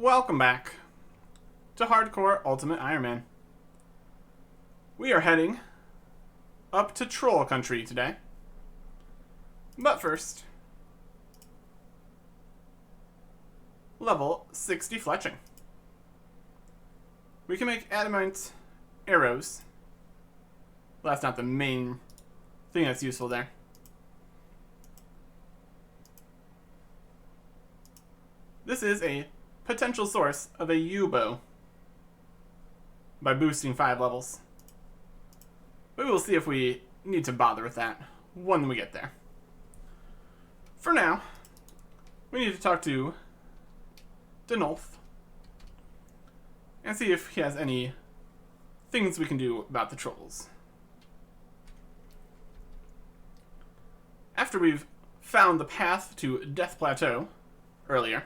Welcome back to Hardcore Ultimate Iron Man. We are heading up to Troll Country today. But first, level 60 fletching. We can make adamant arrows. Well, that's not the main thing that's useful there. This is a potential source of a U-bow by boosting 5 levels. But we'll see if we need to bother with that when we get there. For now, we need to talk to Denolf and see if he has any things we can do about the trolls. After we've found the path to Death Plateau earlier,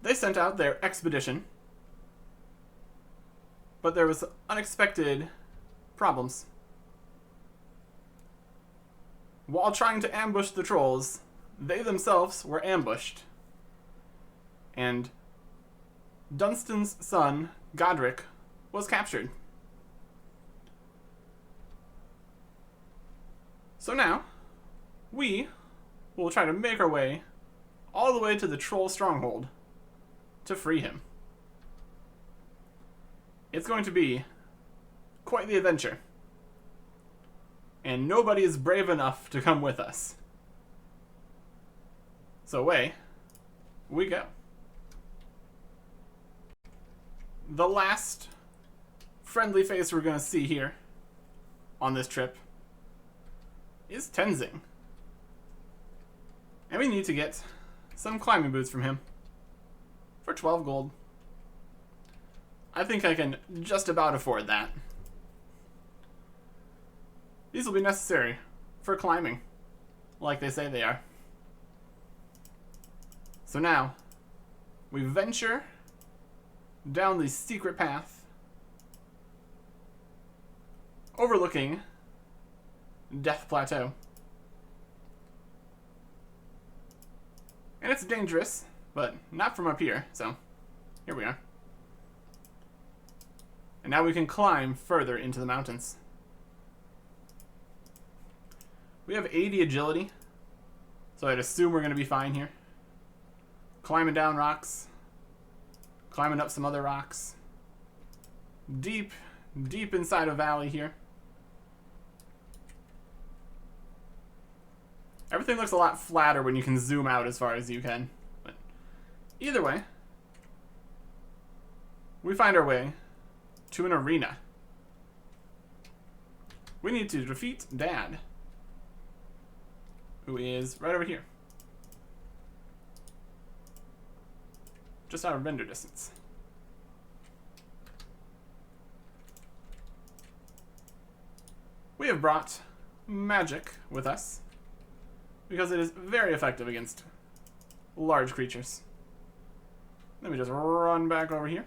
they sent out their expedition, but there was unexpected problems. While trying to ambush the trolls, they themselves were ambushed, and Dunstan's son, Godric, was captured. So now, we will try to make our way all the way to the troll stronghold to free him. It's going to be quite the adventure, and nobody is brave enough to come with us. So away we go. The last friendly face we're going to see here on this trip is Tenzing. And we need to get some climbing boots from him for 12 gold. I think I can just about afford that. These will be necessary for climbing, like they say they are. So now, we venture down the secret path overlooking Death Plateau. And it's dangerous, but not from up here, so here we are. And now we can climb further into the mountains. We have 80 agility, so I'd assume we're going to be fine here. Climbing down rocks, climbing up some other rocks. Deep, deep inside a valley here. Everything looks a lot flatter when you can zoom out as far as you can. But either way, we find our way to an arena. We need to defeat Dad, who is right over here, just out of render distance. We have brought magic with us because it is very effective against large creatures. Let me just run back over here.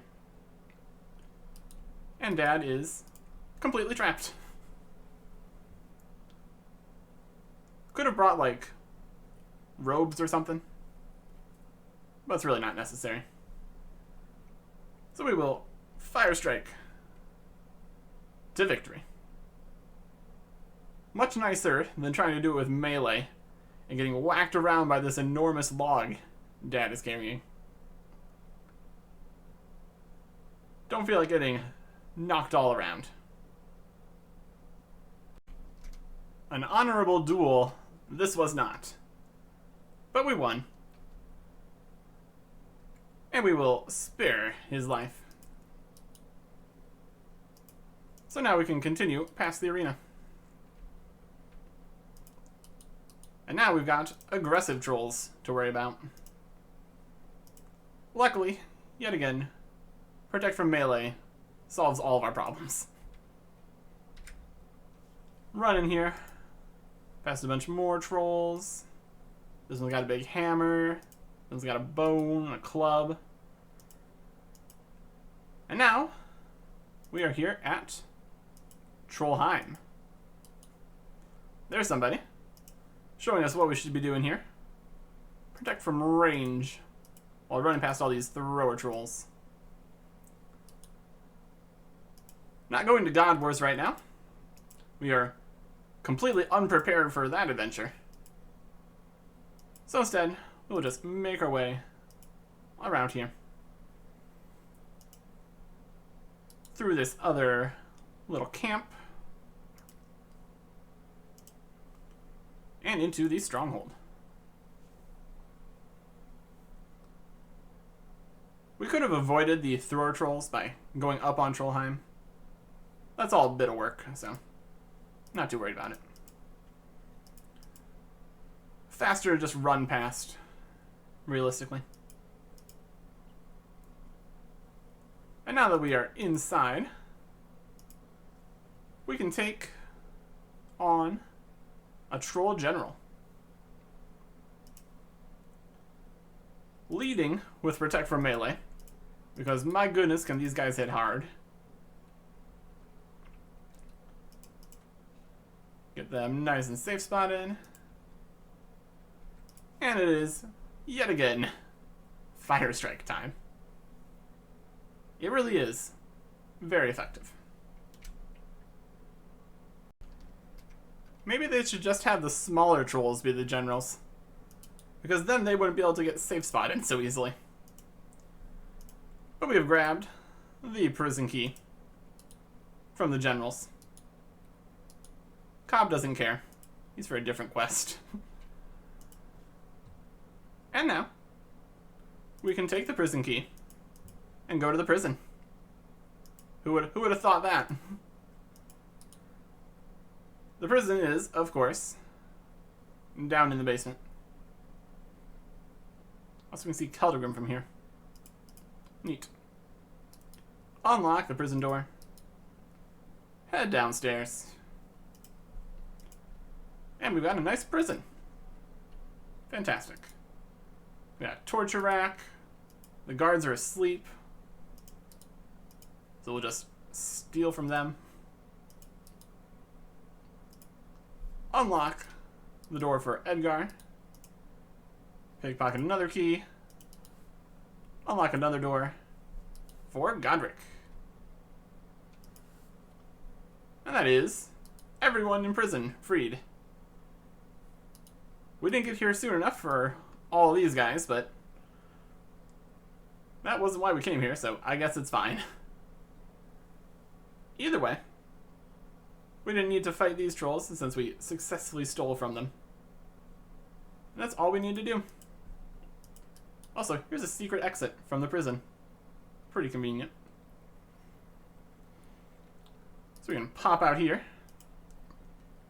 And Dad is completely trapped. Could have brought, like, robes or something, but it's really not necessary. So we will fire strike to victory. Much nicer than trying to do it with melee and getting whacked around by this enormous log Dad is carrying. Don't feel like getting knocked all around. An honorable duel this was not. But we won. And we will spare his life. So now we can continue past the arena. And now we've got aggressive trolls to worry about. Luckily, yet again, protect from melee solves all of our problems. Run in here. Past a bunch more trolls. This one's got a big hammer. This one's got a bone and a club. And now, we are here at Trollheim. There's somebody showing us what we should be doing here. Protect from range. while running past all these thrower trolls. Not going to God Wars right now. We are completely unprepared for that adventure. So instead, we'll just make our way around here. Through this other little camp. And into the stronghold. We could have avoided the thrower trolls by going up on Trollheim. That's all a bit of work, so not too worried about it. Faster to just run past, realistically. And now that we are inside, we can take on a troll general. Leading with Protect from Melee, because my goodness can these guys hit hard. Get them nice and safe spotted. And it is, yet again, Fire Strike time. It really is very effective. Maybe they should just have the smaller trolls be the generals, because then they wouldn't be able to get safe spotted so easily. But we have grabbed the prison key from the generals. Cobb doesn't care. He's for a different quest. And now, we can take the prison key and go to the prison. Who would have thought that? The prison is, of course, down in the basement. Also, we can see Keldegrim from here. Neat. Unlock the prison door. Head downstairs. And we've got a nice prison. Fantastic. We got a torture rack. The guards are asleep. So we'll just steal from them. Unlock the door for Edgar. Pickpocket another key. Unlock another door for Godric. And that is everyone in prison freed. We didn't get here soon enough for all these guys, but that wasn't why we came here, so I guess it's fine. Either way, we didn't need to fight these trolls since we successfully stole from them. And that's all we need to do. Also, here's a secret exit from the prison. Pretty convenient. So we can pop out here.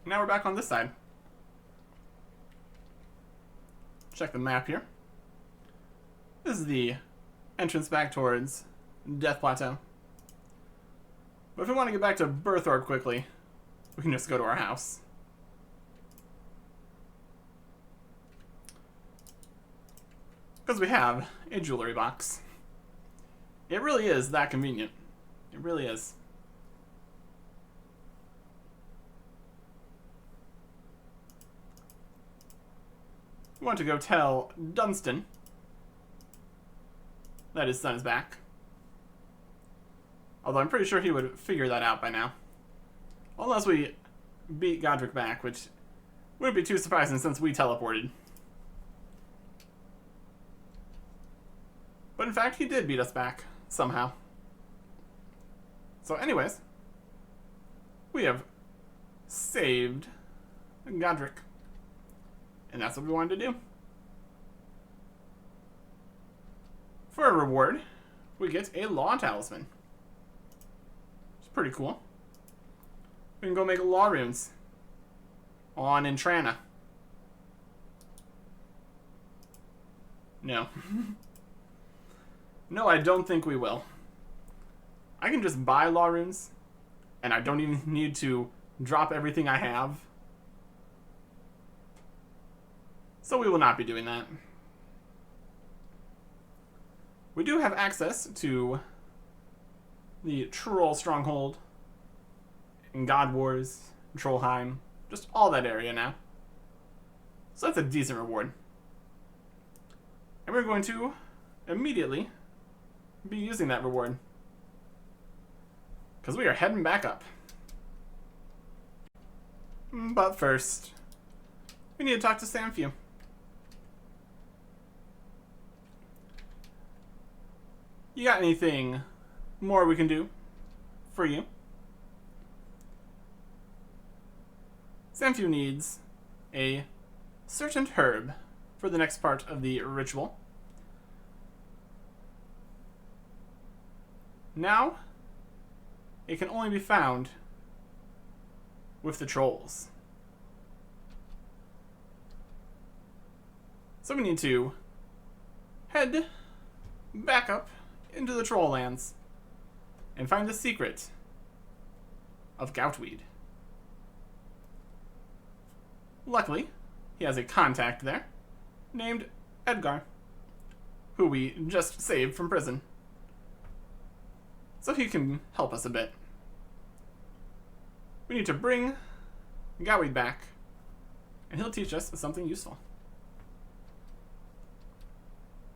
Now we're back on this side. Check the map here. This is the entrance back towards Death Plateau. But if we want to get back to Birthorpe quickly, we can just go to our house. Because we have a jewelry box. It really is that convenient. It really is. We want to go tell Dunstan that his son is back. Although I'm pretty sure he would figure that out by now. Unless we beat Godric back, which wouldn't be too surprising since we teleported. But in fact, he did beat us back, somehow. So anyways, we have saved Godric. And that's what we wanted to do. For a reward, we get a Law Talisman. It's pretty cool. We can go make Law Runes on Intrana. No. No, I don't think we will. I can just buy Law Runes, and I don't even need to drop everything I have. So we will not be doing that. We do have access to the Troll Stronghold, and God Wars, Trollheim, just all that area now. So that's a decent reward. And we're going to immediately be using that reward. Because we are heading back up. But first, we need to talk to Samfew. You got anything more we can do for you? Samfew needs a certain herb for the next part of the ritual. Now, it can only be found with the trolls. So we need to head back up into the troll lands and find the secret of goutweed. Luckily, he has a contact there named Edgar, who we just saved from prison. So he can help us a bit. We need to bring goutweed back, and he'll teach us something useful.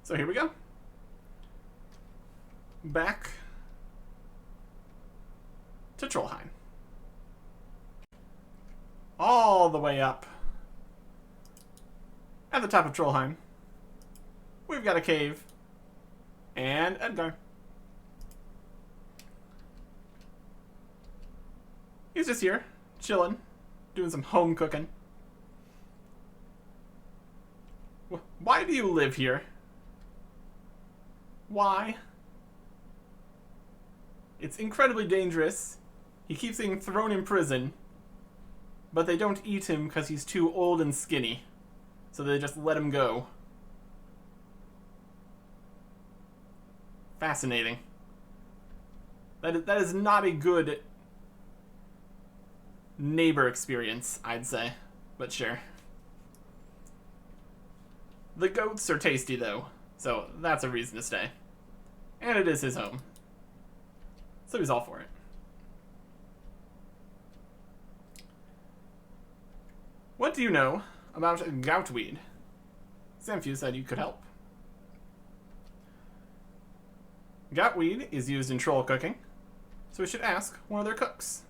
So here we go. Back to Trollheim. All the way up. At the top of Trollheim, we've got a cave and Edgar. He's just here, chilling, doing some home cooking. Why do you live here? Why? It's incredibly dangerous. He keeps getting thrown in prison, but they don't eat him because he's too old and skinny. So they just let him go. Fascinating. That is not a good neighbor experience, I'd say. But sure. The goats are tasty, though. So that's a reason to stay. And it is his home. So he's all for it. What do you know about goutweed? Samfew said you could help. Goutweed is used in troll cooking, so we should ask one of their cooks.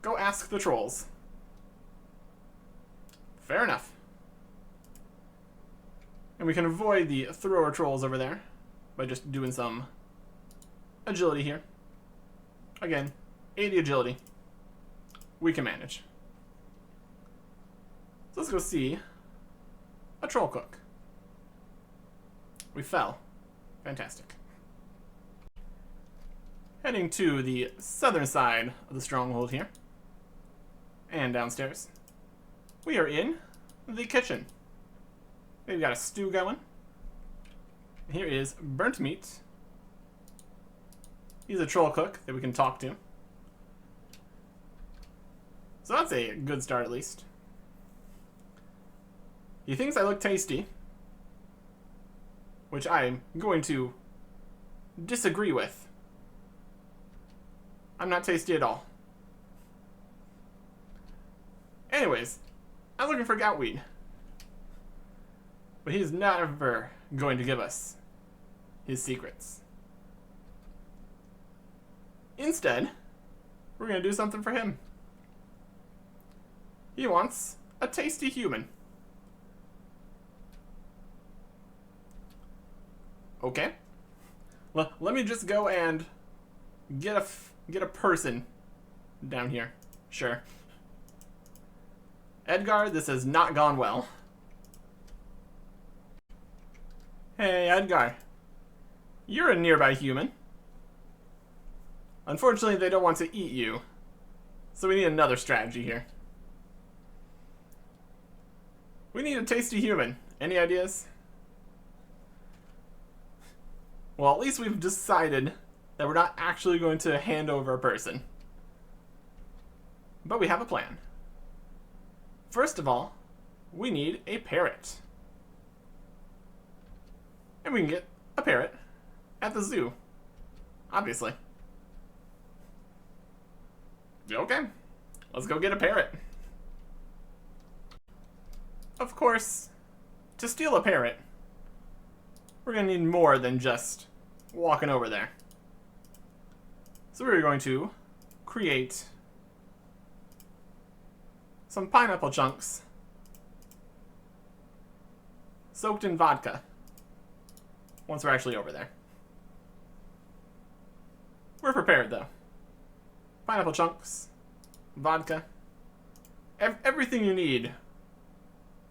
Go ask the trolls. Fair enough. And we can avoid the thrower trolls over there by just doing some agility here. Again, 80 agility. We can manage. So let's go see a troll cook. We fell. Fantastic. Heading to the southern side of the stronghold here. And downstairs. We are in the kitchen. We've got a stew going. Here is burnt meat. He's a troll cook that we can talk to. So that's a good start at least. He thinks I look tasty, which I'm going to disagree with. I'm not tasty at all. Anyways, I'm looking for goutweed. But he's never going to give us his secrets. Instead, we're going to do something for him. He wants a tasty human. Okay. Well, let me just go and get a person down here. Sure. Edgar, this has not gone well. Hey, Edgar. You're a nearby human. Unfortunately, they don't want to eat you. So we need another strategy here. We need a tasty human. Any ideas? Well, at least we've decided that we're not actually going to hand over a person. But we have a plan. First of all, we need a parrot. And we can get a parrot at the zoo. Obviously. Okay, let's go get a parrot. Of course, to steal a parrot, we're going to need more than just walking over there. So we're going to create some pineapple chunks soaked in vodka once we're actually over there. We're prepared, though. Pineapple chunks, vodka, everything you need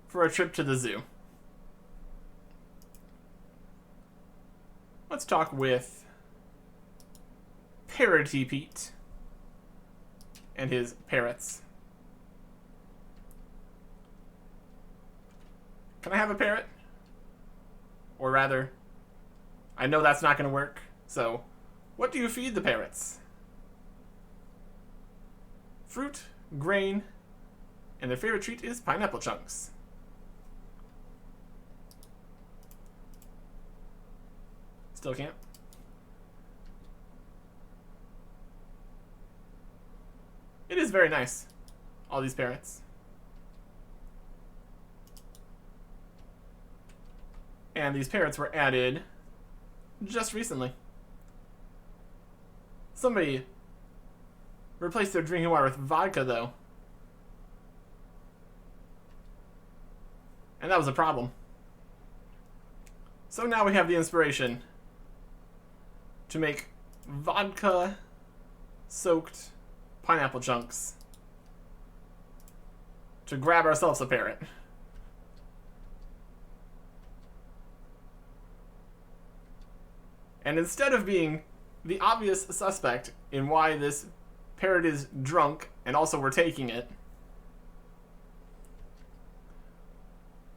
for a trip to the zoo. Let's talk with Parroty Pete and his parrots. Can I have a parrot? Or rather, I know that's not going to work, so what do you feed the parrots? Fruit, grain, and their favorite treat is pineapple chunks. Still can't. It is very nice, all these parrots. And these parrots were added just recently. Somebody replaced their drinking water with vodka, though. And that was a problem. So now we have the inspiration to make vodka-soaked pineapple chunks to grab ourselves a parrot. And instead of being the obvious suspect in why this parrot is drunk and also we're taking it,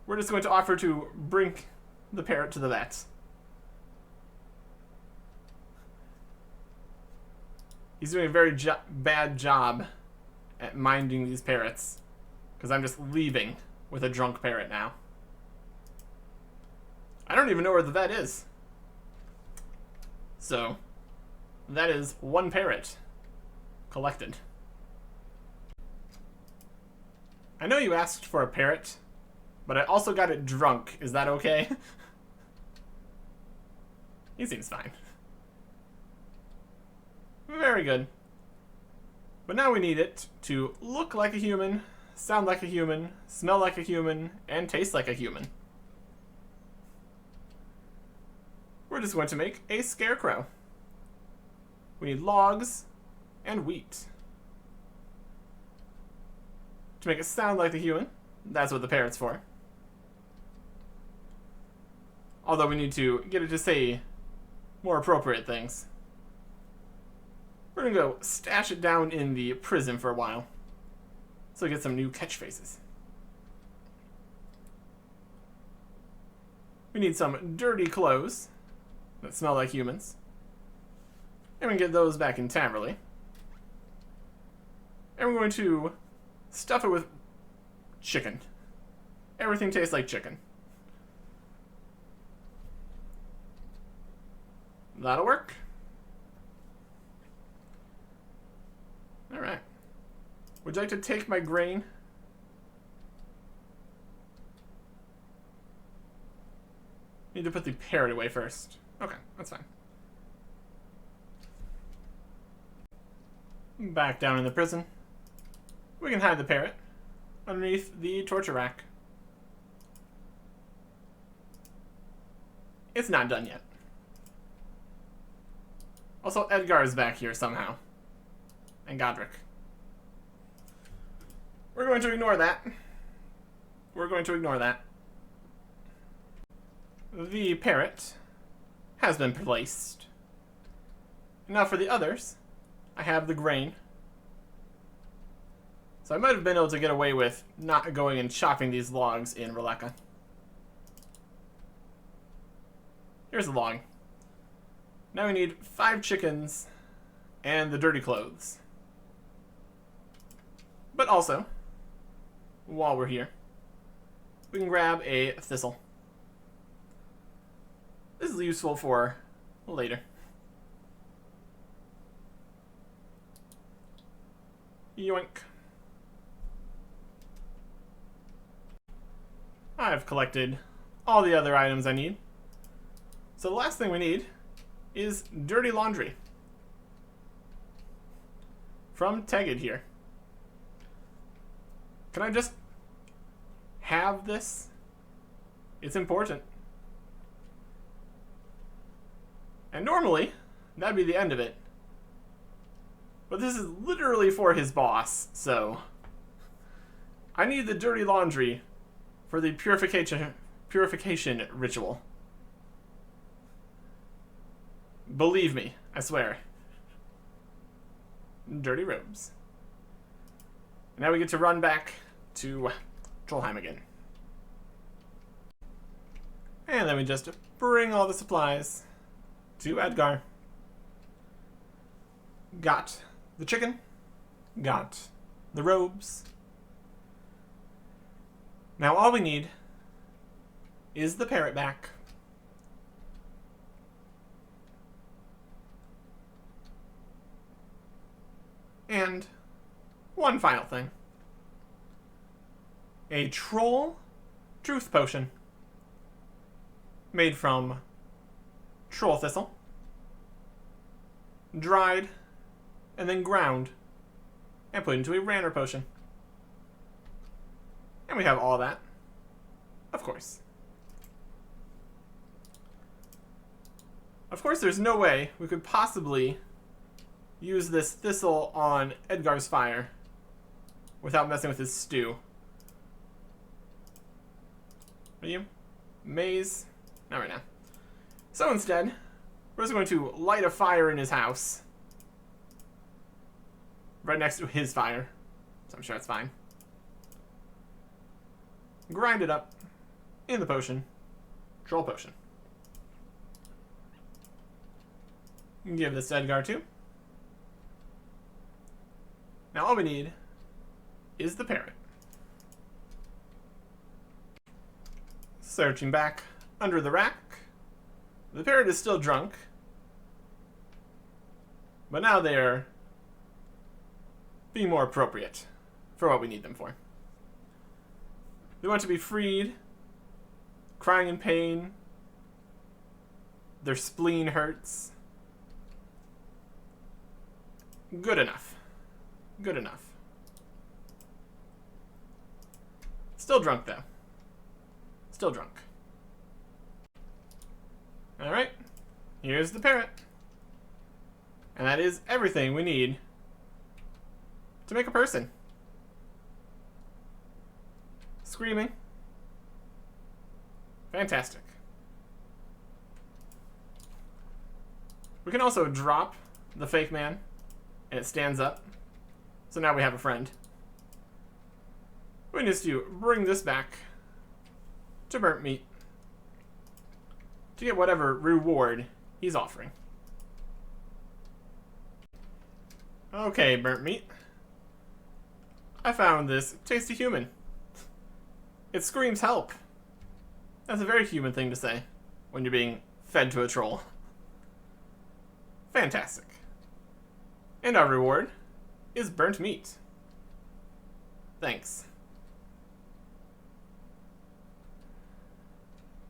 we're just going to offer to bring the parrot to the vet. He's doing a very bad job at minding these parrots, because I'm just leaving with a drunk parrot now. I don't even know where the vet is. So, that is one parrot collected. I know you asked for a parrot, but I also got it drunk. Is that okay? He seems fine. Very good. But now we need it to look like a human, sound like a human, smell like a human, and taste like a human. We're just going to make a scarecrow. We need logs and wheat. To make it sound like the human, that's what the parrot's for. Although we need to get it to say more appropriate things. We're gonna go stash it down in the prison for a while, so we get some new catchphrases. We need some dirty clothes that smell like humans. And we can get those back in Taverley. And we're going to stuff it with chicken. Everything tastes like chicken. That'll work. Alright. Would you like to take my grain? Need to put the parrot away first. Okay, that's fine. Back down in the prison. We can hide the parrot underneath the torture rack. It's not done yet. Also, Edgar is back here somehow. And Godric. We're going to ignore that. We're going to ignore that. The parrot has been placed. Now for the others, I have the grain. So I might have been able to get away with not going and chopping these logs in Roleka. Here's the log. Now we need 5 chickens and the dirty clothes. But also, while we're here, we can grab a thistle. This is useful for later. Yoink. I've collected all the other items I need. So the last thing we need is dirty laundry. From Tegid here. Can I just have this? It's important. And normally, that'd be the end of it. But this is literally for his boss, so I need the dirty laundry for the purification ritual. Believe me, I swear. Dirty robes. Now we get to run back to Trollheim again. And then we just bring all the supplies to Edgar. Got the chicken. Got the robes. Now all we need is the parrot back. And one final thing. A troll truth potion. Made from troll thistle. Dried. And then ground. And put into a Ranner potion. And we have all that. Of course. Of course, there's no way we could possibly use this thistle on Edgar's fire without messing with his stew. Are you? Maze? Not right now. So instead, we're just going to light a fire in his house. Right next to his fire. So I'm sure that's fine. Grind it up in the potion. Troll potion. Give this to Edgar too. Now all we need is the parrot. Searching back under the rack. The parrot is still drunk. But now they are being more appropriate for what we need them for. They want to be freed, crying in pain. Their spleen hurts. Good enough. Good enough. Still drunk, though. Still drunk. Alright. Here's the parrot. And that is everything we need to make a person. Screaming. Fantastic. We can also drop the fake man, and it stands up. So now we have a friend. We need to bring this back to Burnt Meat to get whatever reward he's offering. Okay, Burnt Meat. I found this tasty human. It screams help. That's a very human thing to say when you're being fed to a troll. Fantastic. And our reward is burnt meat. Thanks.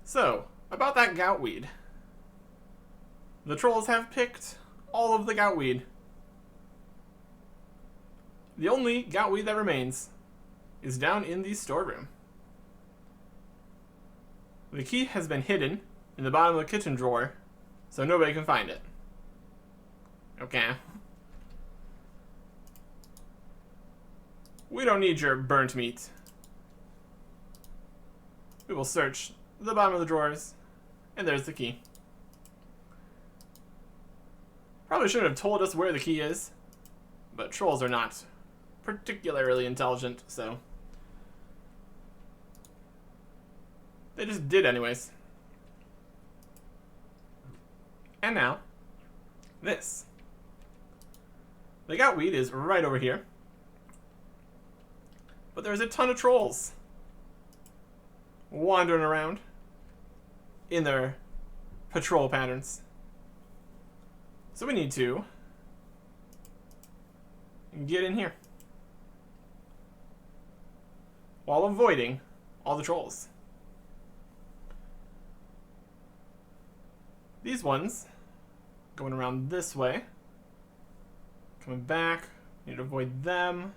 So, about that goutweed. The trolls have picked all of the goutweed. The only goutweed that remains is down in the storeroom. The key has been hidden in the bottom of the kitchen drawer, so nobody can find it. Okay. We don't need your burnt meat. We will search the bottom of the drawers, and there's the key. Probably shouldn't have told us where the key is, but trolls are not particularly intelligent, so they just did anyways. And now, this. The goutweed is right over here. But there's a ton of trolls wandering around in their patrol patterns. So we need to get in here while avoiding all the trolls. These ones, going around this way, coming back, need to avoid them.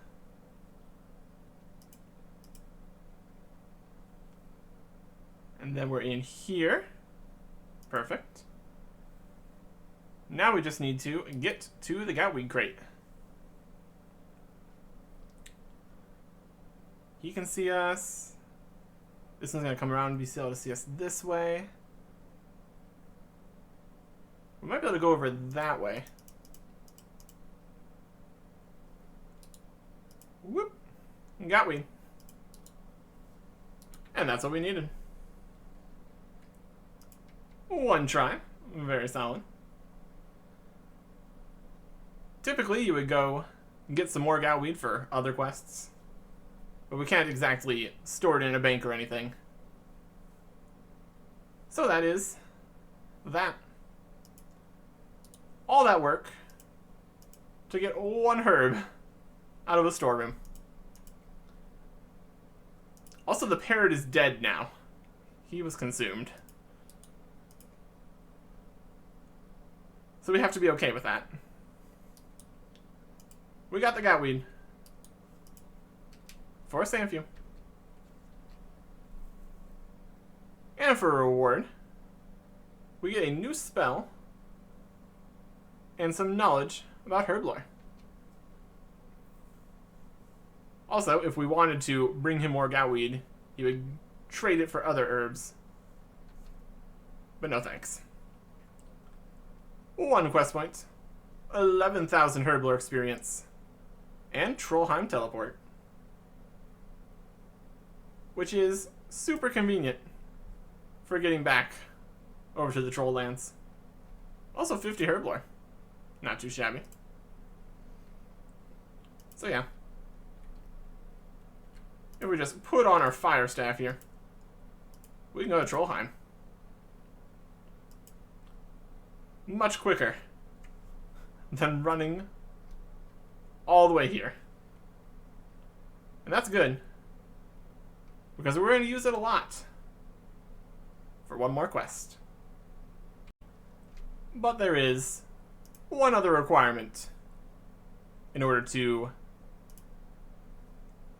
And then we're in here. Perfect. Now we just need to get to the goutweed crate. He can see us. This one's going to come around and be able to see us this way. We might be able to go over that way. Whoop. Goutweed. And that's what we needed. One try. Very solid. Typically, you would go get some more goutweed for other quests. But we can't exactly store it in a bank or anything. So that is that. All that work to get one herb out of a storeroom. Also, the parrot is dead now. He was consumed. So we have to be okay with that. We got the goutweed. For a Sanfew. And for a reward, we get a new spell and some knowledge about herb lore. Also, if we wanted to bring him more goutweed, he would trade it for other herbs. But no thanks. 1 quest point, 11,000 herb lore experience, and Trollheim teleport. Which is super convenient for getting back over to the Troll Lands. Also 50 herb lore. Not too shabby. So yeah. If we just put on our fire staff here, we can go to Trollheim. Much quicker than running all the way here. And that's good, because we're going to use it a lot for one more quest. But there is one other requirement in order to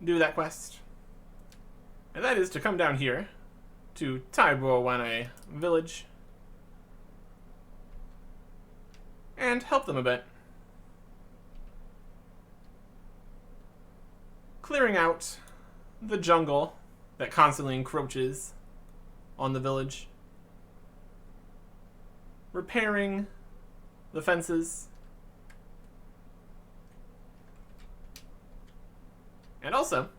do that quest. And that is to come down here to Taibowane village and help them a bit. Clearing out the jungle that constantly encroaches on the village. Repairing the fences. And also,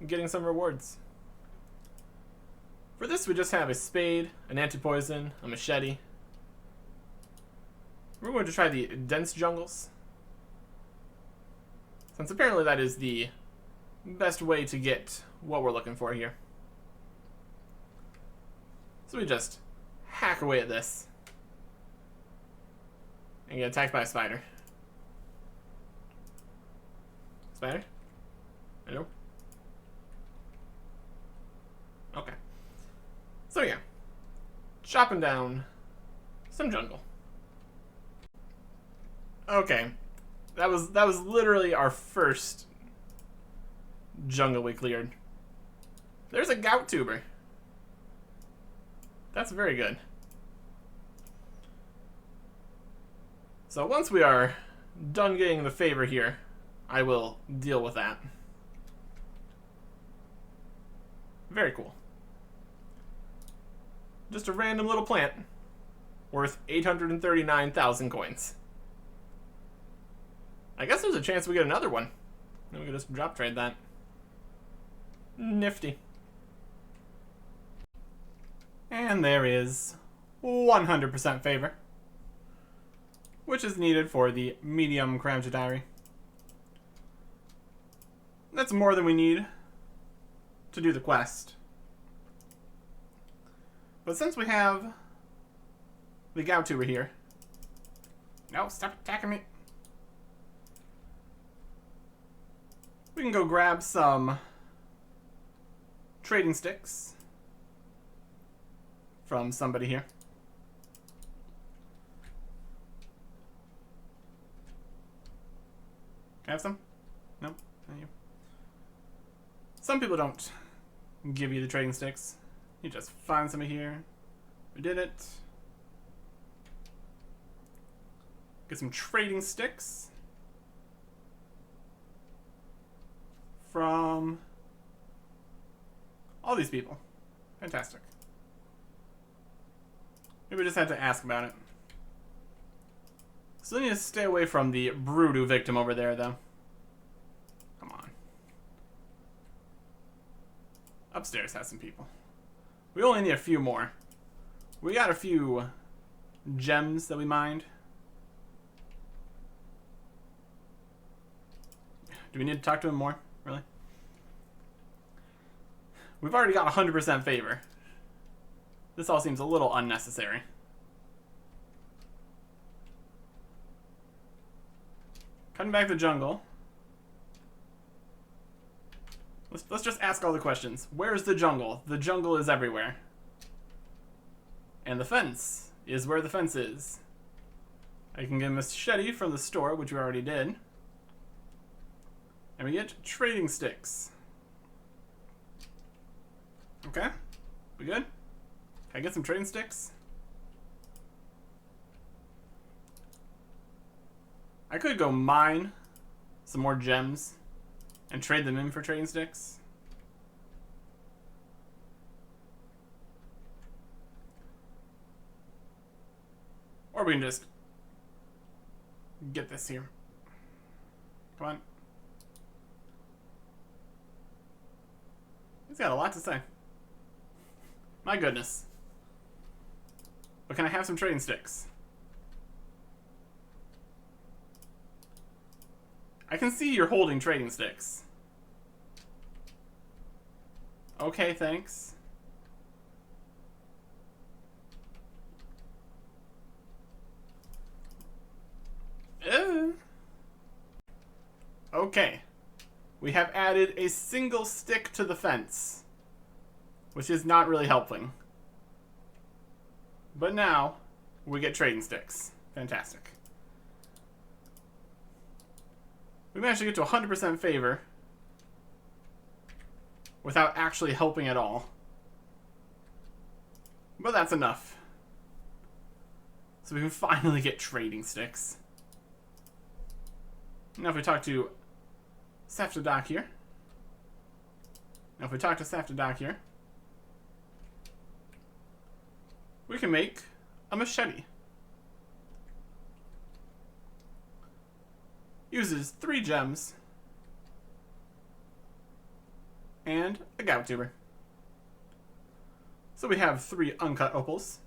getting some rewards. For this, we just have a spade, an anti-poison, a machete. We're going to try the dense jungles, since apparently that is the best way to get what we're looking for here. So we just hack away at this and get attacked by a spider. Spider? Hello? Okay. So yeah, chopping down some jungle. Okay, that was literally our first jungle we cleared. There's a gout tuber. That's very good. So once we are done getting the favor here, I will deal with that. Very cool. Just a random little plant worth 839,000 coins. I guess there's a chance we get another one. Then we can just drop trade that. Nifty. And there is 100% favor, which is needed for the medium Kramja diary. That's more than we need to do the quest. But since we have the gout tuber here, no, stop attacking me. We can go grab some trading sticks from somebody here. Can I have some? No? Thank you. Some people don't give you the trading sticks. You just find some here. We did it. Get some trading sticks from all these people. Fantastic. Maybe we just had to ask about it. Still need to stay away from the Brudu victim over there, though. Come on. Upstairs has some people. We only need a few more. We got a few gems that we mined. Do we need to talk to him more? Really? We've already got 100% favor. This all seems a little unnecessary. Cutting back the jungle. Let's just ask all the questions. Where's the jungle? The jungle is everywhere. And the fence is where the fence is. I can get a machete from the store, which we already did. And we get trading sticks. Okay. We good? Can I get some trading sticks? I could go mine some more gems and trade them in for trading sticks. Or we can just get this here. Come on. He's got a lot to say. My goodness. But can I have some trading sticks? I can see you're holding trading sticks. Okay, thanks. Okay. We have added a single stick to the fence, which is not really helping. But now, we get trading sticks. Fantastic. We managed to get to 100% favor without actually helping at all. But that's enough. So we can finally get trading sticks. Now if we talk to Saftadak here. We can make a machete. Uses 3 gems and a gout tuber. So we have 3 uncut opals.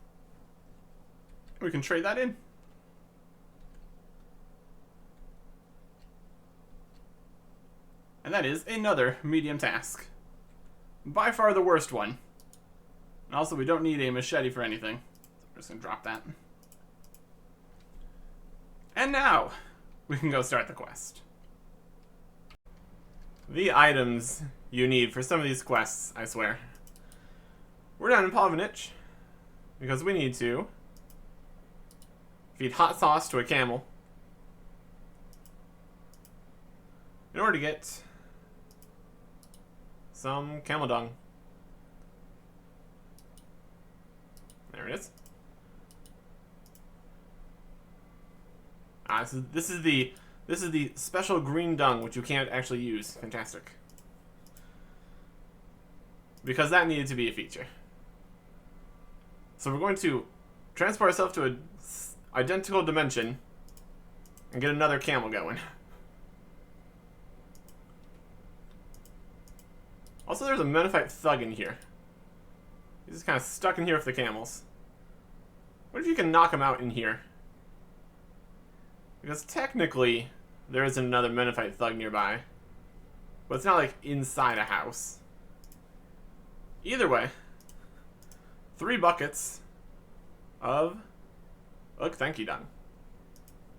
We can trade that in. And that is another medium task. By far the worst one. And also we don't need a machete for anything. So we're just going to drop that. And now, we can go start the quest. The items you need for some of these quests, I swear. We're down in Polvanich because we need to feed hot sauce to a camel in order to get some camel dung. There it is. Ah, this is the special green dung which you can't actually use. Fantastic. Because that needed to be a feature. So we're going to transport ourselves to an identical dimension and get another camel going. Also, there's a Menifite thug in here. He's just kind of stuck in here with the camels. What if you can knock him out in here? Because technically, there is another Menifite thug nearby. But it's not like inside a house. Either way, 3 buckets of thank you dung.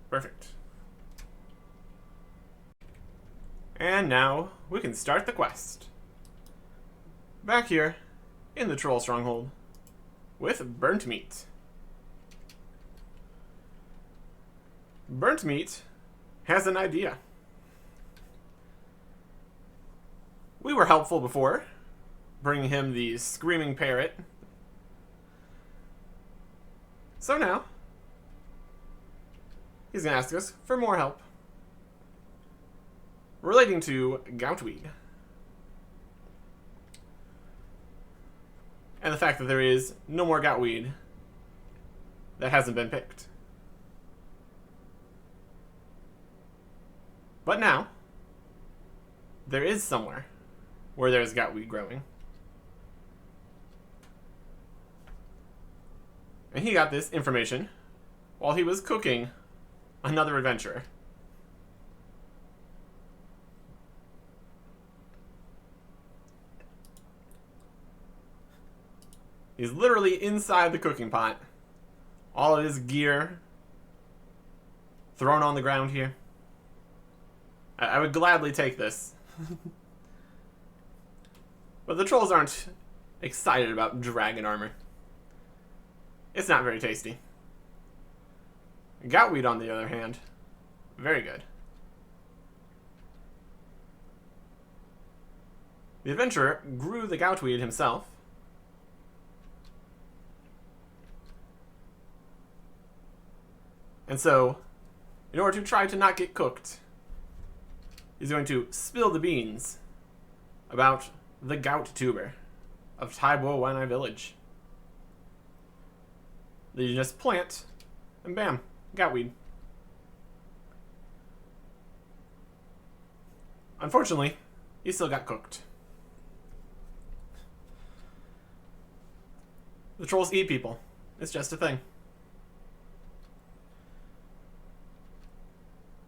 Perfect. And now we can start the quest. Back here in the Troll Stronghold with Burnt Meat. Burnt Meat has an idea. We were helpful before, bringing him the screaming parrot. So now, he's going to ask us for more help relating to goutweed. And the fact that there is no more goutweed that hasn't been picked. But now, there is somewhere where there's goutweed growing. And he got this information while he was cooking another adventurer. He's literally inside the cooking pot. All of his gear thrown on the ground here. I would gladly take this. But the trolls aren't excited about dragon armor. It's not very tasty. Goutweed, on the other hand, very good. The adventurer grew the goutweed himself. And so, in order to try to not get cooked, he's going to spill the beans about the gout tuber of Taibo village. That you just plant, and bam, goutweed. Unfortunately, he still got cooked. The trolls eat people. It's just a thing.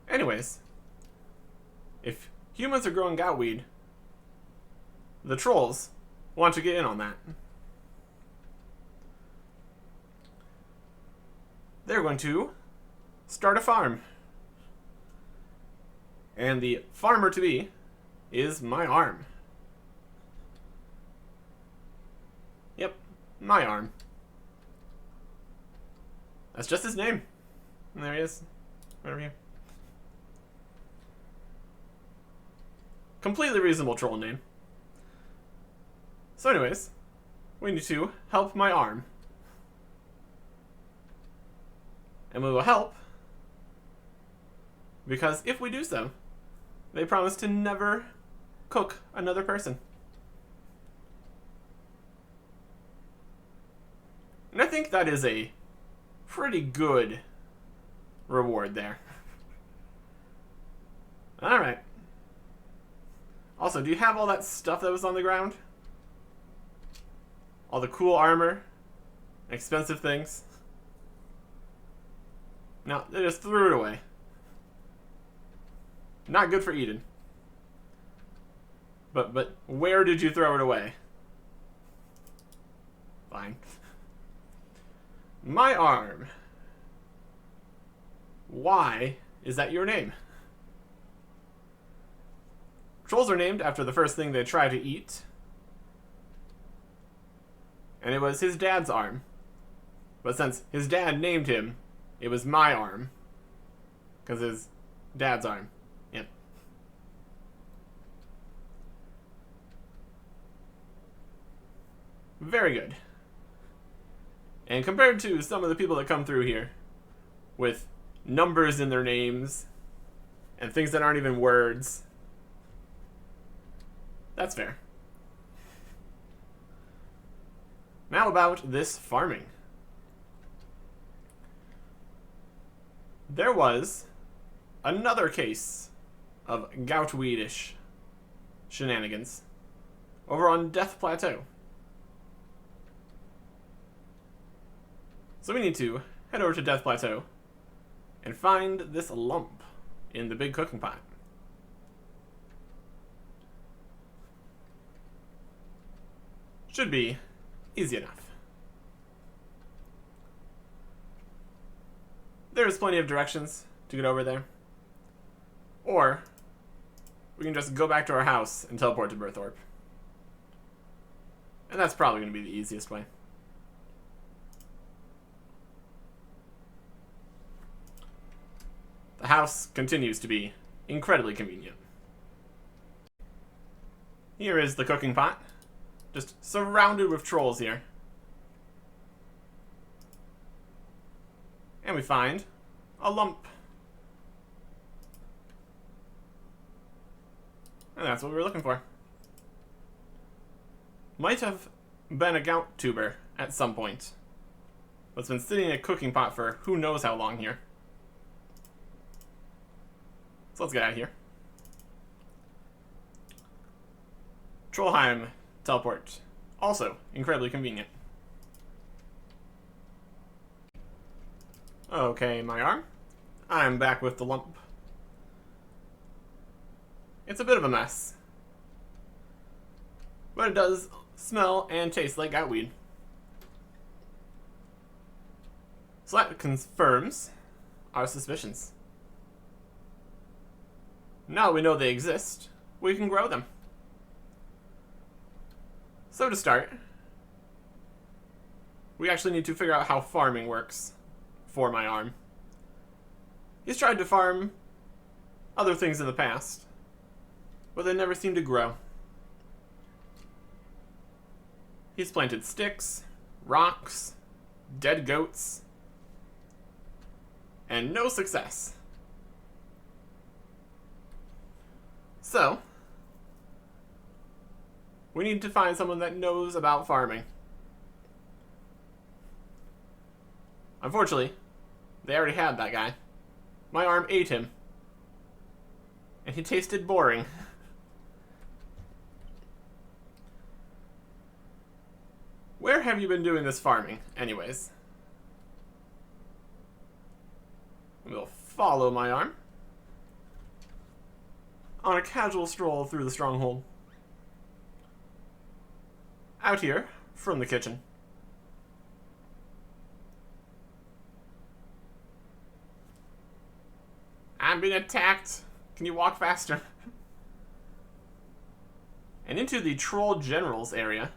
Anyways, if humans are growing goutweed, the trolls want to get in on that. They're going to start a farm. And the farmer-to-be is my arm. Yep, my arm. That's just his name. And there he is. Right over here. Completely reasonable troll name. So anyways, we need to help my arm. And we will help because if we do so, they promise to never cook another person. And I think that is a pretty good reward there. Alright. Also, do you have all that stuff that was on the ground? All the cool armor? Expensive things? No, they just threw it away. Not good for eating. But where did you throw it away? Fine. My arm. Why is that your name? Trolls are named after the first thing they try to eat. And it was his dad's arm. But since his dad named him, it was my arm. Because his dad's arm. Yep. Very good. And compared to some of the people that come through here with numbers in their names and things that aren't even words, that's fair. Now about this farming. There was another case of goutweedish shenanigans over on Death Plateau. So we need to head over to Death Plateau and find this lump in the big cooking pot. Should be easy enough. There's plenty of directions to get over there. Or we can just go back to our house and teleport to Berthorpe. And that's probably going to be the easiest way. The house continues to be incredibly convenient. Here is the cooking pot. Just surrounded with trolls here. And we find a lump. And that's what we were looking for. Might have been a gout tuber at some point. But it's been sitting in a cooking pot for who knows how long here. So let's get out of here. Trollheim teleport. Also incredibly convenient. Okay, my arm. I'm back with the lump. It's a bit of a mess. But it does smell and taste like goutweed. So that confirms our suspicions. Now that we know they exist, we can grow them. So to start, we actually need to figure out how farming works for my arm. He's tried to farm other things in the past, but they never seem to grow. He's planted sticks, rocks, dead goats, and no success. So, we need to find someone that knows about farming. Unfortunately, they already had that guy. My arm ate him. And he tasted boring. Where have you been doing this farming, anyways? We'll follow my arm on a casual stroll through the stronghold. Out here, from the kitchen. I'm being attacked. Can you walk faster? And into the Troll Generals area.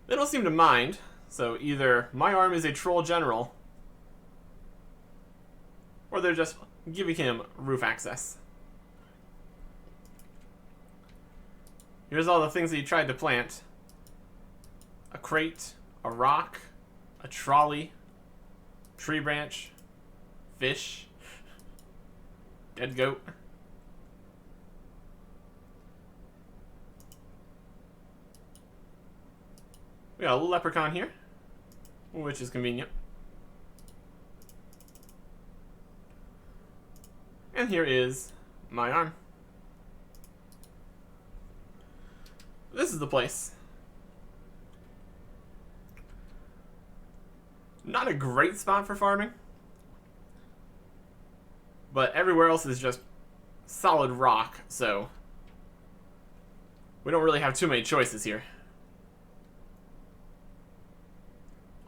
They don't seem to mind, so either my arm is a Troll General, or they're just giving him roof access. Here's all the things that he tried to plant. A crate, a rock, a trolley, tree branch, fish, dead goat. We got a leprechaun here, which is convenient. And here is my arm. This is the place. Not a great spot for farming, but everywhere else is just solid rock, so we don't really have too many choices here.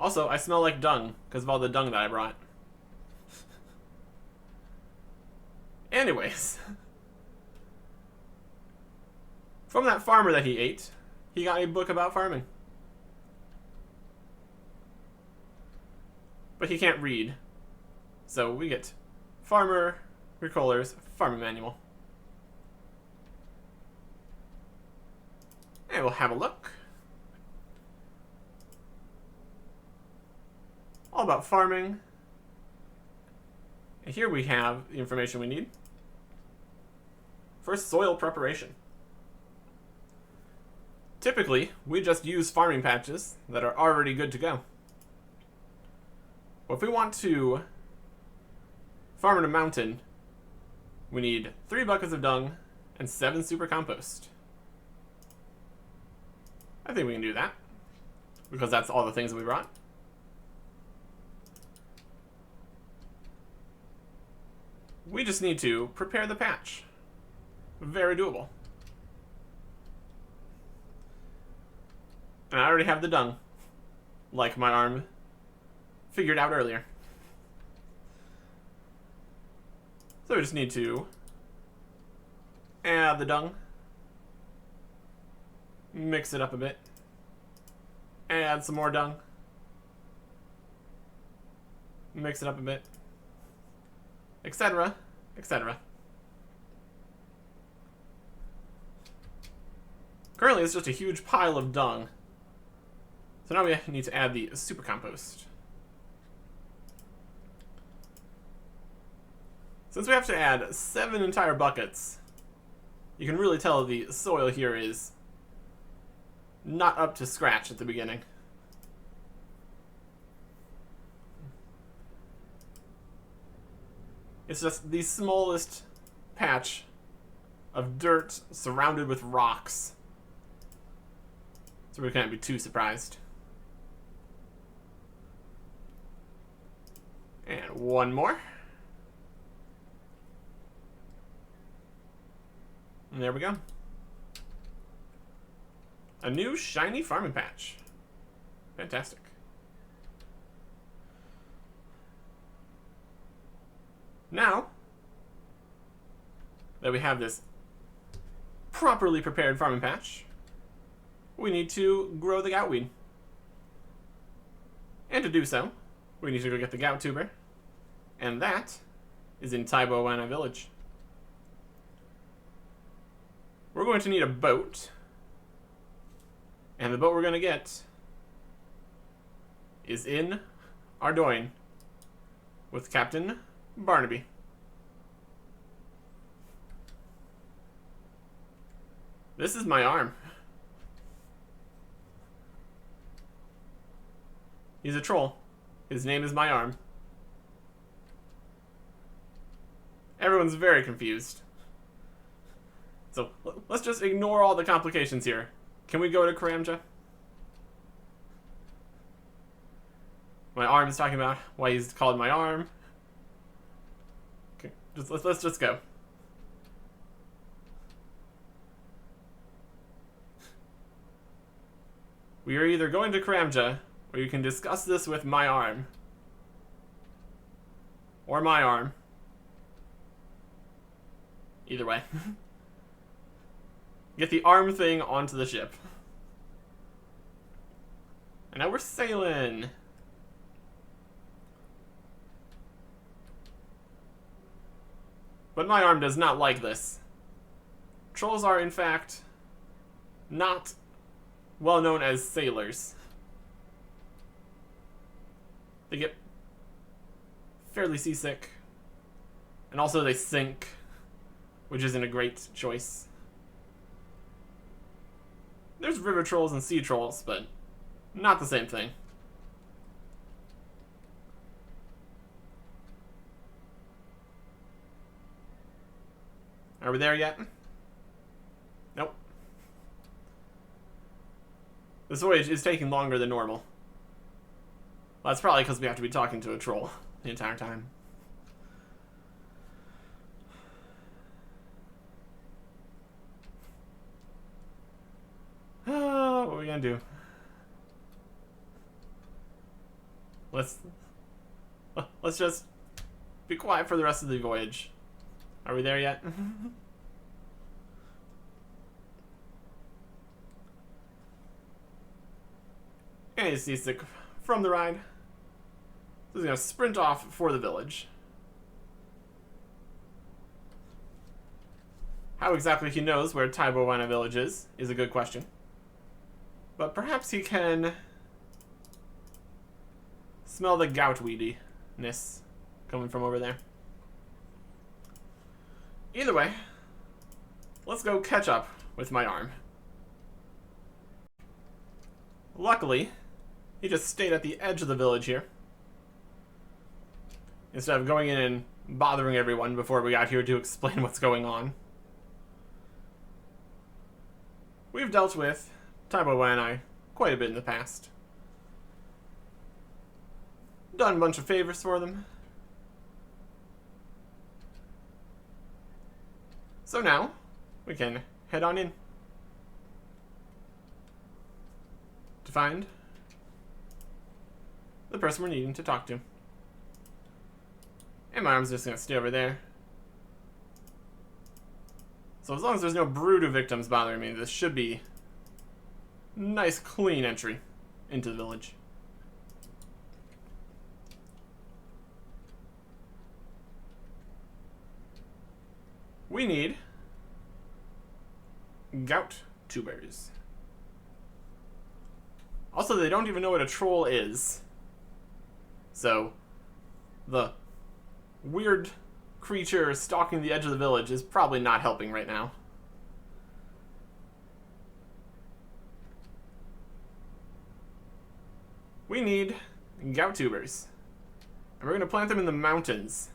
Also, I smell like dung because of all the dung that I brought. Anyways, from that farmer that he ate, he got a book about farming. But he can't read. So we get Farmer Ricoler's Farming Manual. And we'll have a look. All about farming. And here we have the information we need for soil preparation. Typically, we just use farming patches that are already good to go. But if we want to farm in a mountain, we need 3 buckets of dung and 7 super compost. I think we can do that, because that's all the things that we brought. We just need to prepare the patch. Very doable. And I already have the dung, like my arm figured out earlier. So we just need to add the dung, mix it up a bit, add some more dung, mix it up a bit, etc., etc. Currently, it's just a huge pile of dung. So now we need to add the super compost. Since we have to add 7 entire buckets, you can really tell the soil here is not up to scratch at the beginning. It's just the smallest patch of dirt surrounded with rocks. So we can't be too surprised. And one more. And there we go. A new shiny farming patch. Fantastic. Now that we have this properly prepared farming patch, we need to grow the gout weed. And to do so, we need to go get the gout tuber. And that is in Taibowana village. We're going to need a boat. And the boat we're going to get is in Ardoin with Captain Barnaby. This is my arm. He's a troll. His name is my arm. Everyone's very confused. So let's just ignore all the complications here. Can we go to Karamja? My arm is talking about why he's called my arm. Okay, let's just go. We are either going to Karamja, or you can discuss this with my arm. Or my arm. Either way. Get the arm thing onto the ship. And now we're sailing. But my arm does not like this. Trolls are, in fact, not well known as sailors. They get fairly seasick. And also they sink, which isn't a great choice. There's river trolls and sea trolls, but not the same thing. Are we there yet? Nope. This voyage is taking longer than normal. Well, that's probably because we have to be talking to a troll the entire time. What are we gonna do? Let's just be quiet for the rest of the voyage. Are we there yet? And he's seasick from the ride. So he's gonna sprint off for the village. How exactly he knows where Taibowana village is a good question. But perhaps he can smell the gout weediness coming from over there. Either way, let's go catch up with my arm. Luckily, he just stayed at the edge of the village here, instead of going in and bothering everyone before we got here to explain what's going on. We've dealt with Taibowana quite a bit in the past. Done a bunch of favors for them. So now, we can head on in to find the person we're needing to talk to. And my arm's just gonna stay over there. So as long as there's no Bruto victims bothering me, this should be a nice clean entry into the village. We need gout tubers. Also, they don't even know what a troll is. So, the weird creature stalking the edge of the village is probably not helping right now. We need gout tubers. And we're going to plant them in the mountains,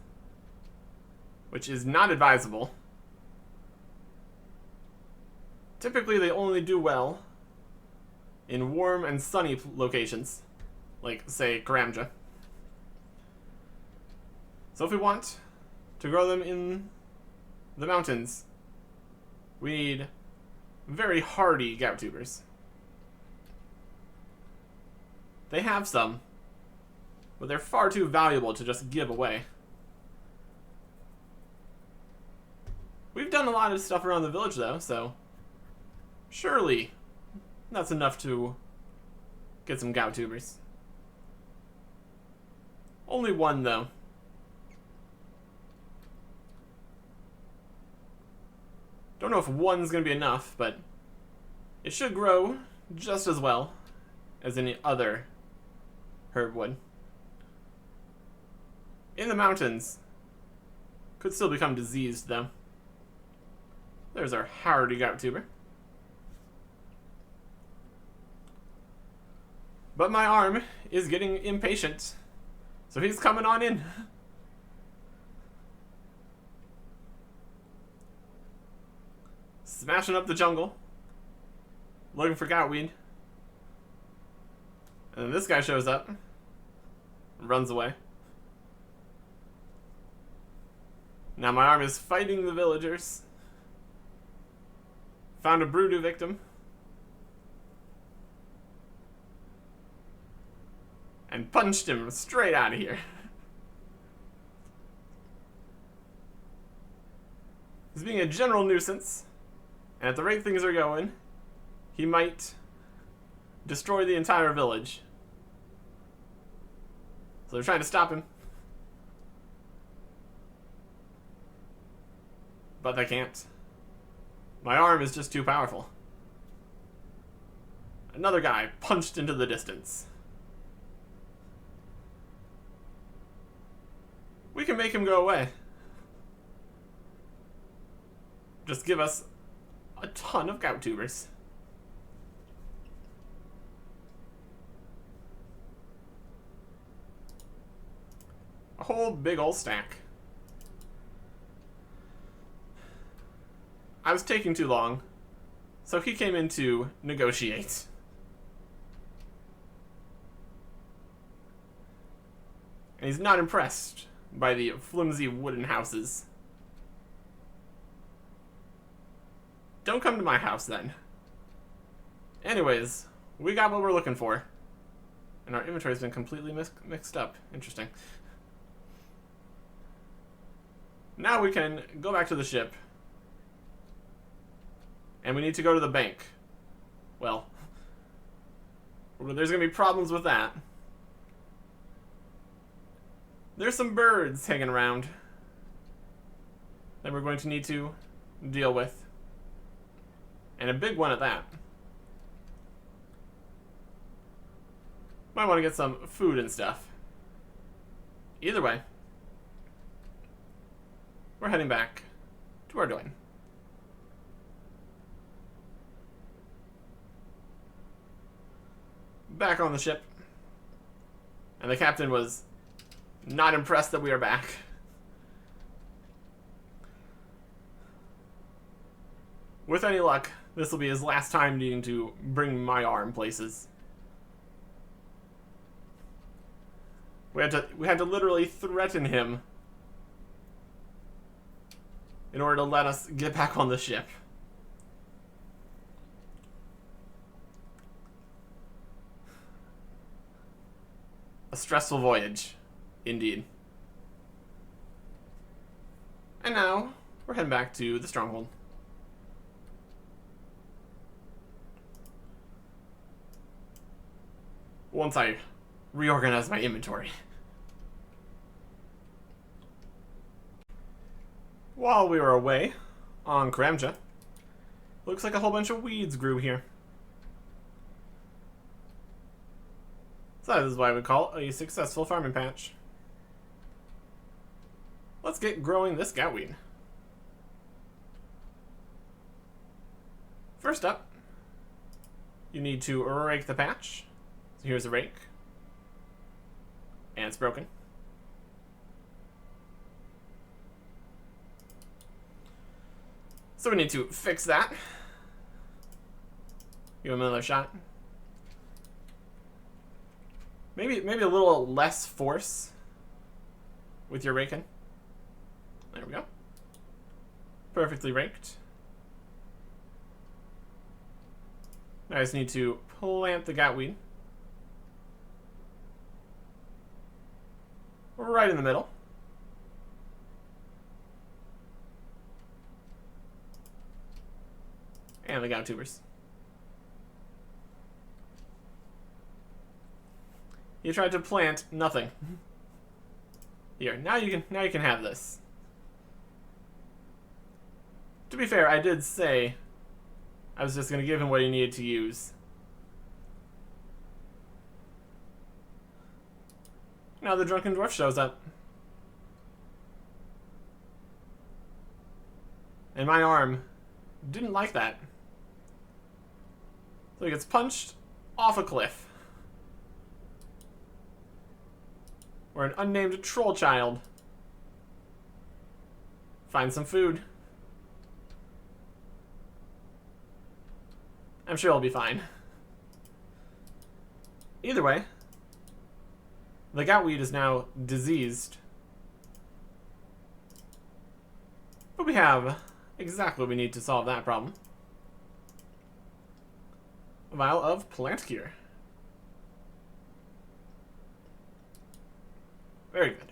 which is not advisable. Typically, they only do well in warm and sunny locations, like, say, Karamja. So if we want to grow them in the mountains, we need very hardy gout tubers. They have some, but they're far too valuable to just give away. We've done a lot of stuff around the village, though, so surely that's enough to get some gout tubers. Only one, though. Don't know if one's going to be enough, but it should grow just as well as any other herb would. In the mountains, could still become diseased, though. There's our hardy gout tuber. But my arm is getting impatient, so he's coming on in. Smashing up the jungle, looking for goutweed. And then this guy shows up, runs away. Now my arm is fighting the villagers. Found a Broodoo victim. And punched him straight out of here. He's being a general nuisance. And at the rate things are going, he might destroy the entire village. So they're trying to stop him. But they can't. My arm is just too powerful. Another guy punched into the distance. We can make him go away. Just give us a ton of gout tubers. A whole big old stack. I was taking too long, so he came in to negotiate. And he's not impressed by the flimsy wooden houses. Don't come to my house, then. Anyways, we got what we're looking for. And our inventory's been completely mixed up. Interesting. Now we can go back to the ship. And we need to go to the bank. Well, there's going to be problems with that. There's some birds hanging around that we're going to need to deal with. And a big one at that. Might want to get some food and stuff. Either way, we're heading back to our doing. Back on the ship. And the captain was not impressed that we are back. With any luck, this will be his last time needing to bring my arm places. We had to literally threaten him in order to let us get back on the ship. A stressful voyage, indeed. And now, we're heading back to the stronghold. Once I reorganize my inventory. While we were away on Karamja, Looks like a whole bunch of weeds grew here. So that is why we call it a successful farming patch. Let's get growing this goutweed. First up, you need to rake the patch. So here's a rake. And it's broken. So we need to fix that. Give him another shot. Maybe a little less force with your raking. There we go. Perfectly raked. Now I just need to plant the goutweed right in the middle. And the gout tubers. You tried to plant nothing. Here, now you can have this. To be fair, I did say I was just gonna give him what he needed to use. Now the drunken dwarf shows up. And my arm didn't like that. So he gets punched off a cliff. Where an unnamed troll child finds some food. I'm sure he'll be fine. Either way, the goutweed is now diseased. But we have exactly what we need to solve that problem. A vial of plant cure. Very good.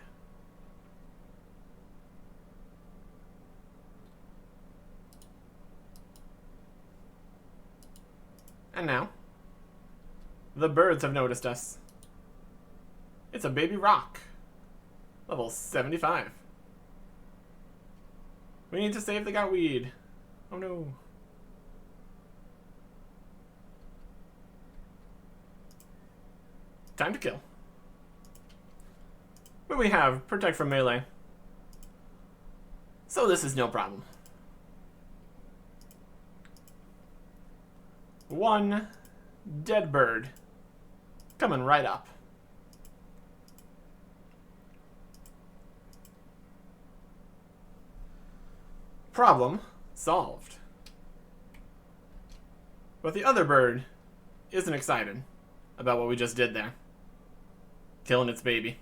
And now, the birds have noticed us. It's a baby rock. Level 75. We need to save the goutweed. Oh no. Time to kill. But we have protect from melee. So this is no problem. One dead bird coming right up. Problem solved. But the other bird isn't excited about what we just did there. Killing its baby.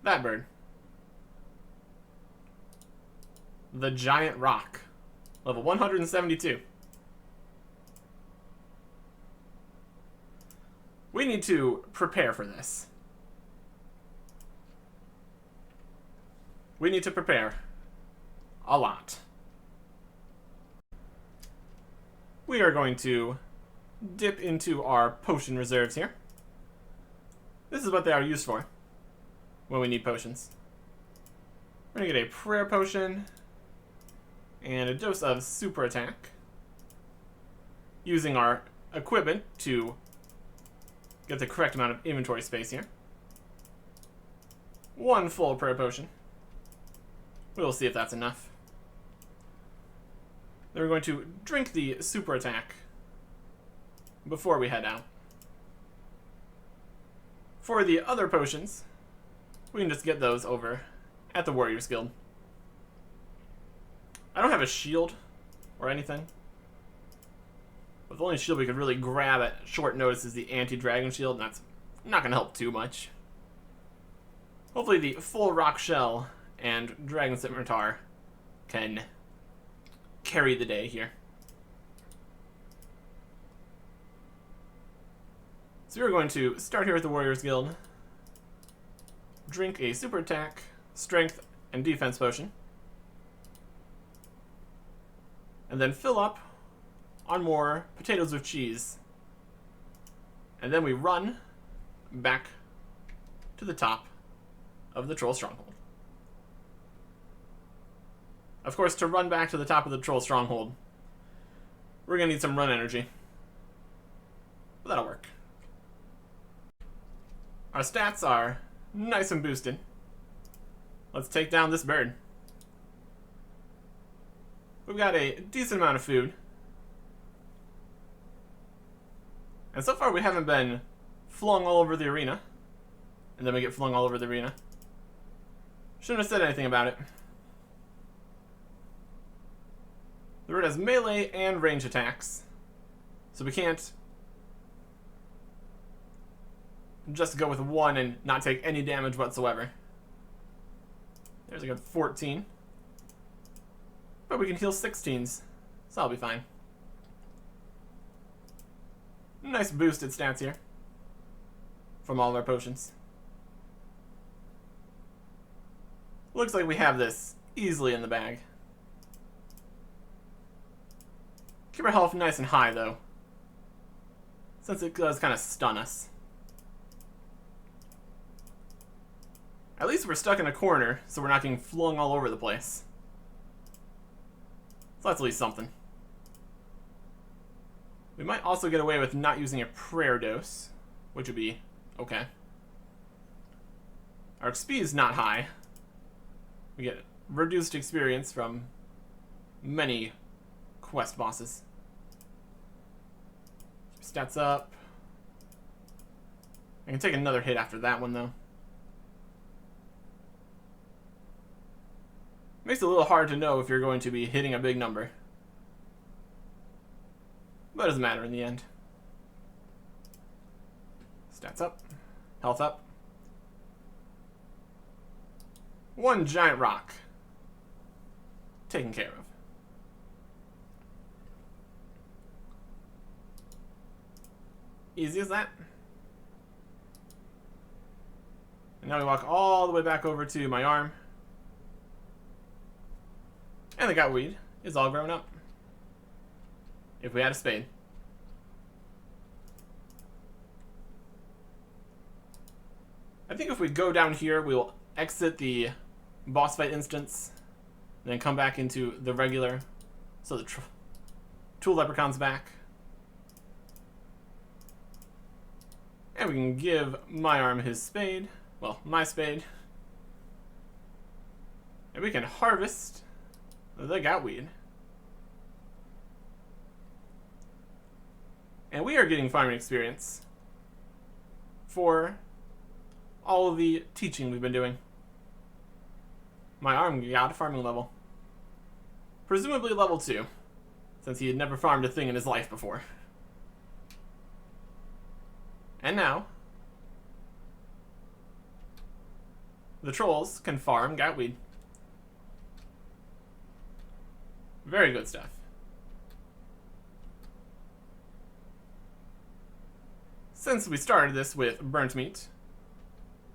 That bird. The giant rock. Level 172. We need to prepare for this. We need to prepare a lot. We are going to dip into our potion reserves here. This is what they are used for when we need potions. We're going to get a prayer potion and a dose of super attack, using our equipment to get the correct amount of inventory space here. One full prayer potion. We'll see if that's enough. Then we're going to drink the super attack before we head out. For the other potions, we can just get those over at the Warriors Guild. I don't have a shield or anything, but the only shield we could really grab at short notice is the anti-dragon shield, and that's not going to help too much. Hopefully the full rock shell and dragon scimitar can carry the day here. So we're going to start here at the Warriors Guild, drink a super attack, strength, and defense potion, and then fill up on more potatoes with cheese. And then we run back to the top of the Troll Stronghold. Of course, to run back to the top of the troll stronghold, we're going to need some run energy. But that'll work. Our stats are nice and boosted. Let's take down this bird. We've got a decent amount of food. And so far we haven't been flung all over the arena. And then we get flung all over the arena. Shouldn't have said anything about it. The bird has melee and range attacks. So we can't just go with one and not take any damage whatsoever. There's a good 14. But we can heal 16s, so that'll be fine. Nice boosted stats here from all of our potions. Looks like we have this easily in the bag. Keep our health nice and high, though, since it does kind of stun us. At least we're stuck in a corner, so we're not getting flung all over the place. So that's at least something. We might also get away with not using a prayer dose, which would be okay. Our XP is not high. We get reduced experience from many quest bosses. Stats up. I can take another hit after that one, though. Makes it a little hard to know if you're going to be hitting a big number. But it doesn't matter in the end. Stats up. Health up. One giant rock. Taken care of. Easy as that. And now we walk all the way back over to my arm. And the goutweed is all grown up. If we had a spade. I think if we go down here, we will exit the boss fight instance, and then come back into the regular. So the Tool Leprechaun's back. And we can give my arm his spade. Well, my spade. And we can harvest the goutweed. And we are getting farming experience for all of the teaching we've been doing. My arm got a farming level. Presumably level 2, since he had never farmed a thing in his life before. And now, the trolls can farm goutweed. Very good stuff. Since we started this with burnt meat,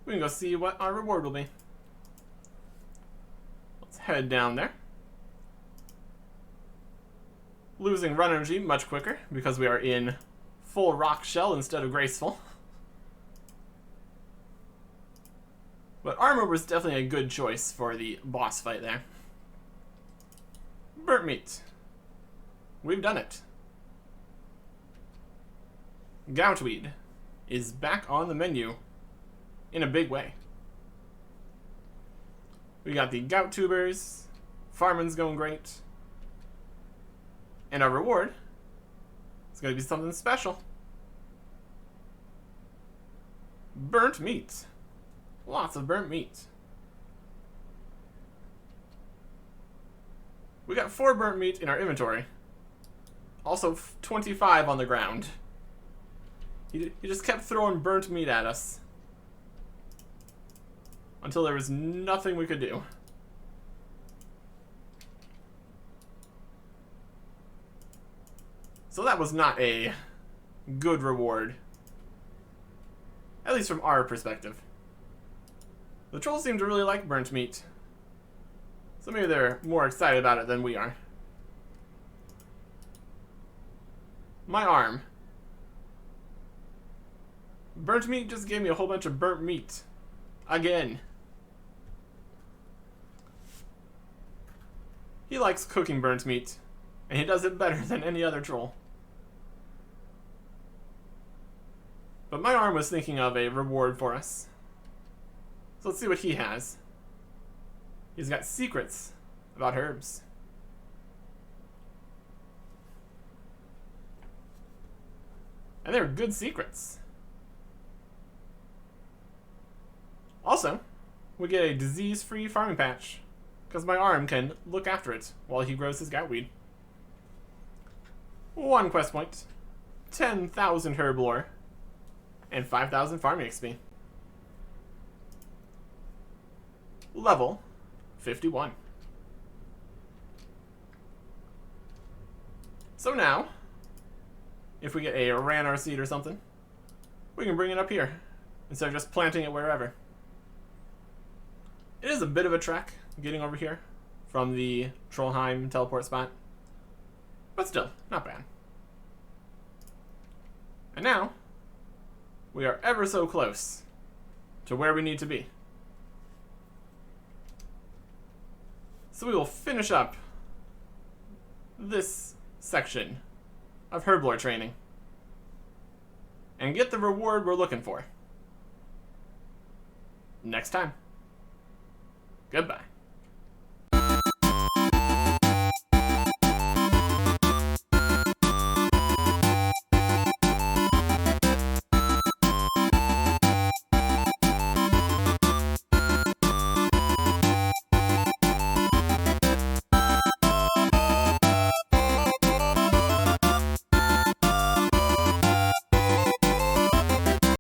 we can go see what our reward will be. Let's head down there. Losing run energy much quicker because we are in full rock shell instead of graceful. But armor was definitely a good choice for the boss fight there. Burnt meat. We've done it. Goutweed is back on the menu in a big way. We got the gout tubers. Farming's going great. And our reward is going to be something special. Burnt meat. Lots of burnt meat. We got 4 burnt meat in our inventory. Also 25 on the ground. He just kept throwing burnt meat at us until there was nothing we could do. So that was not a good reward. At least from our perspective. The trolls seem to really like burnt meat. So maybe they're more excited about it than we are. My arm. Burnt meat just gave me a whole bunch of burnt meat. Again. He likes cooking burnt meat, and he does it better than any other troll. But my arm was thinking of a reward for us. So let's see what he has. He's got secrets about herbs. And they're good secrets. Also, we get a disease-free farming patch, because my arm can look after it while he grows his goutweed. 1 quest point, 10,000 herb lore, and 5,000 farming XP. Level 51. So now, if we get a ranar seed or something, we can bring it up here instead of just planting it wherever. It is a bit of a trek getting over here from the Trollheim teleport spot, but still, not bad. And now, we are ever so close to where we need to be. So we will finish up this section of herblore training and get the reward we're looking for next time. Goodbye.